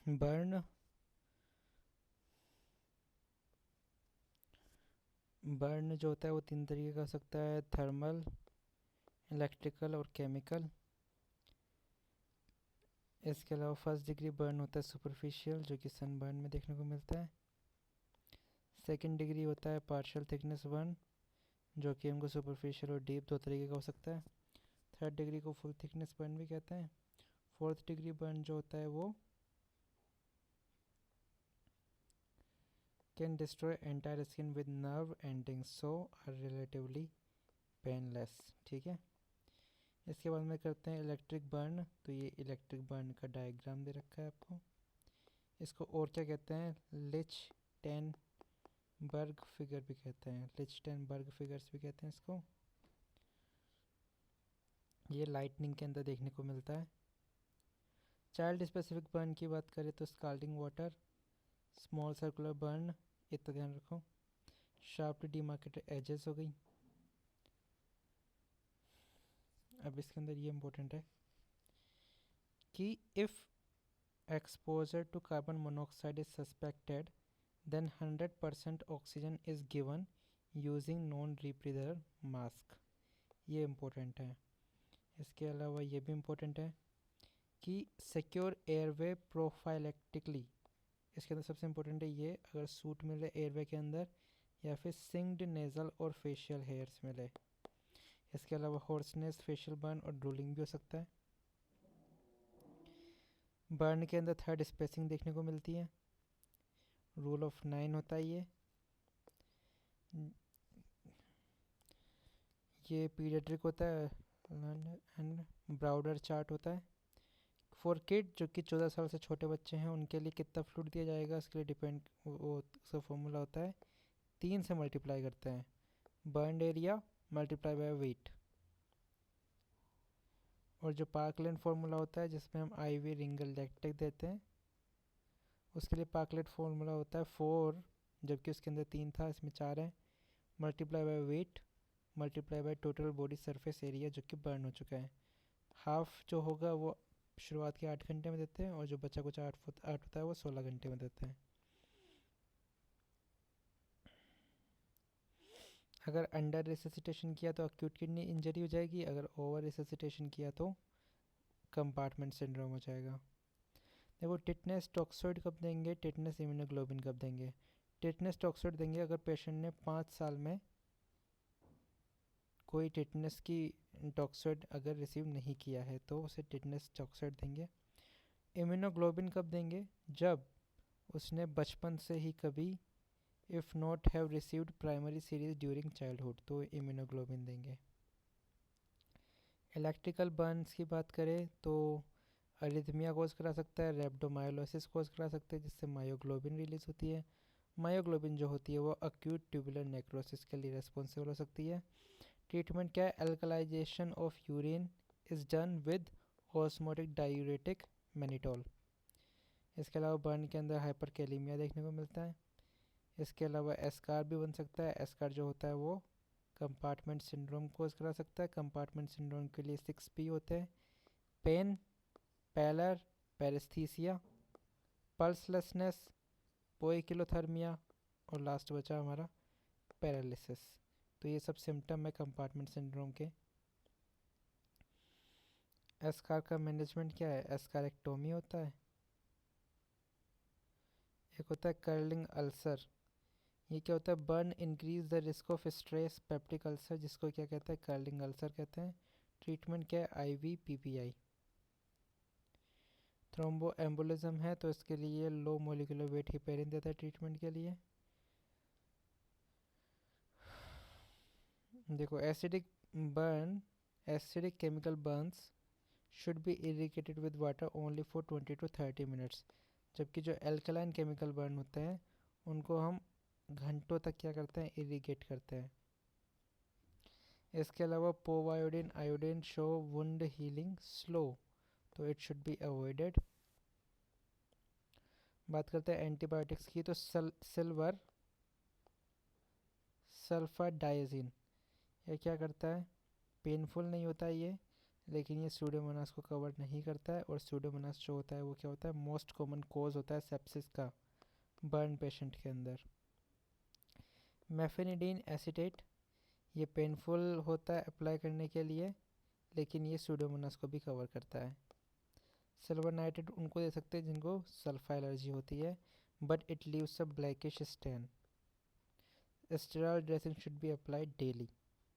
Burn burn जो होता है वो तीन तरीके का हो सकता है, थर्मल, इलेक्ट्रिकल और केमिकल। इसके अलावा फर्स्ट डिग्री बर्न होता है सुपरफिशियल, जो कि सन बर्न में देखने को मिलता है। सेकंड डिग्री होता है पार्शियल थिकनेस बर्न, जो कि हमको सुपरफिशियल और डीप दो तरीके का हो सकता है। थर्ड डिग्री को फुल थिकनेस बर्न भी कहते हैं। फोर्थ डिग्री बर्न जो होता है वो can destroy entire skin with nerve ending so are relatively painless. ठीक है। इसके बाद में करते हैं इलेक्ट्रिक बर्न। तो ये इलेक्ट्रिक बर्न का डायग्राम दे रखा है आपको। इसको और क्या कहते हैं, लिच-टेन-बर्ग फिगर भी कहते हैं, लिच-टेन-बर्ग फिगर्स भी कहते हैं इसको। ये लाइटनिंग के अंदर देखने को मिलता है। चाइल्ड स्पेसिफिक बर्न की बात करें तो स्काल्डिंग वाटर, स्मॉल सर्कुलर बर्न, इतना ध्यान रखो। शार्पली डिमार्केटेड एजेस हो गई। अब इसके अंदर ये इंपॉर्टेंट है कि if exposure to carbon monoxide is suspected, then 100% oxygen is given using non-rebreather mask। ये इम्पोर्टेंट है। इसके अलावा ये भी इम्पोर्टेंट है कि सिक्योर एयरवे प्रोफाइलेक्टिकली। इसके अंदर सबसे इम्पोर्टेंट है ये, अगर सूट मिले एयरवे के अंदर या फिर सिंग्ड नेजल और फेशियल हेयर्स मिले। इसके अलावा हॉर्सनेस, फेशियल बर्न और ड्रूलिंग भी हो सकता है। बर्न के अंदर थर्ड स्पेसिंग देखने को मिलती है, रूल ऑफ 9 होता है ये पीडियाट्रिक होता है एंड ब्राउडर चार्ट होता है। फॉर किड जो कि 14 साल से छोटे बच्चे हैं उनके लिए कितना फ्लूइड दिया जाएगा, इसके लिए डिपेंड, वो उसका फॉर्मूला होता है 3 से मल्टीप्लाई करते हैं, burn area multiply by weight. और जो पार्कलेट फार्मूला होता है जिसमें हम IV रिंगल लैक्टिक देते हैं, उसके लिए पार्कलेट फार्मूला होता है 4, जबकि उसके अंदर 3 था, इसमें 4 है, multiply by weight multiply by total body surface area जो कि बर्न हो चुका है। हाफ जो होगा वो शुरुआत के 8 घंटे में देते हैं और जो बचा कुछ 8 होता है वो 16 घंटे में देते हैं। अगर अंडर रिससिटेशन किया तो अक्यूट किडनी इंजरी हो जाएगी, अगर ओवर रिससिटेशन किया तो कंपार्टमेंट सिंड्रोम हो जाएगा। देखो टिटनेस टॉक्सोइड कब देंगे, टिटनेस इम्यूनोग्लोबिन कब देंगे। टिटनेस टॉक्सोइड देंगे अगर पेशेंट ने 5 साल में कोई टिटनेस की टॉक्सोइड अगर रिसीव नहीं किया है तो उसे टिटनेस टॉक्सोइड देंगे। इम्यूनोग्लोबिन कब देंगे, जब उसने बचपन से ही कभी if not have received primary series during childhood तो इम्यूनोग्लोबिन देंगे। इलेक्ट्रिकल बर्न्स की बात करें तो अरिथमिया कोज करा सकता है, रेप्डोमायोलोसिस कोज करा सकता है जिससे मायोग्लोबिन रिलीज होती है। मायोग्लोबिन जो होती है वो अक्यूट ट्यूबुलर नेक्रोसिस के लिए रिस्पॉन्सिबल हो सकती है। ट्रीटमेंट क्या है, alkalization of urine is done with osmotic diuretic mannitol. इसके अलावा बर्न के अंदर हाइपरकैलेमिया देखने को मिलता है। इसके अलावा एस्कार भी बन सकता है, एस्कार जो होता है वो कंपार्टमेंट सिंड्रोम कोज करा सकता है। कंपार्टमेंट सिंड्रोम के लिए 6P होते हैं, पेन, पैलर, पैरेस्थीसिया, पल्सलेसनेस, पोइकिलोथर्मिया और लास्ट बचा हमारा पैरालिसिस। तो ये सब सिम्टम है कंपार्टमेंट सिंड्रोम के। एस्कार का मैनेजमेंट क्या है, एस्कारेक्टोमी होता है, एक होता है कर्लिंग अल्सर। ये क्या होता है, burn increase the risk of stress peptic ulcer, जिसको क्या कहते हैं, कर्लिंग अल्सर कहते हैं। ट्रीटमेंट क्या है, IV PPI। थ्रोम्बो एम्बोलिज्म है तो इसके लिए लो मोलिकुलर वेट हिपेरिन देता है ट्रीटमेंट के लिए। देखो acidic chemical Burns should be irrigated with water only for 20 to 30 minutes, जबकि जो एल्कलाइन केमिकल बर्न होते हैं उनको हम घंटों तक क्या करते हैं, इरिगेट करते हैं। इसके अलावा povidone iodine show wound healing slow, तो इट शुड बी अवॉइडेड। बात करते हैं एंटीबायोटिक्स की तो सिल्वर सल्फाडाइजिन, ये क्या करता है, पेनफुल नहीं होता है ये, लेकिन ये सूडोमोनास को कवर नहीं करता है। और सूडोमोनास जो होता है वो क्या होता है, मोस्ट कॉमन कॉज होता है सेप्सिस का बर्न पेशेंट के अंदर। मेफेनिडीन एसीटेट, ये पेनफुल होता है अप्लाई करने के लिए, लेकिन ये सूडोमोनास को भी कवर करता है। सिल्वर नाइट्रेट उनको दे सकते हैं जिनको सल्फा एलर्जी होती है, but it leaves a blackish stain. Steroid dressing should be applied daily.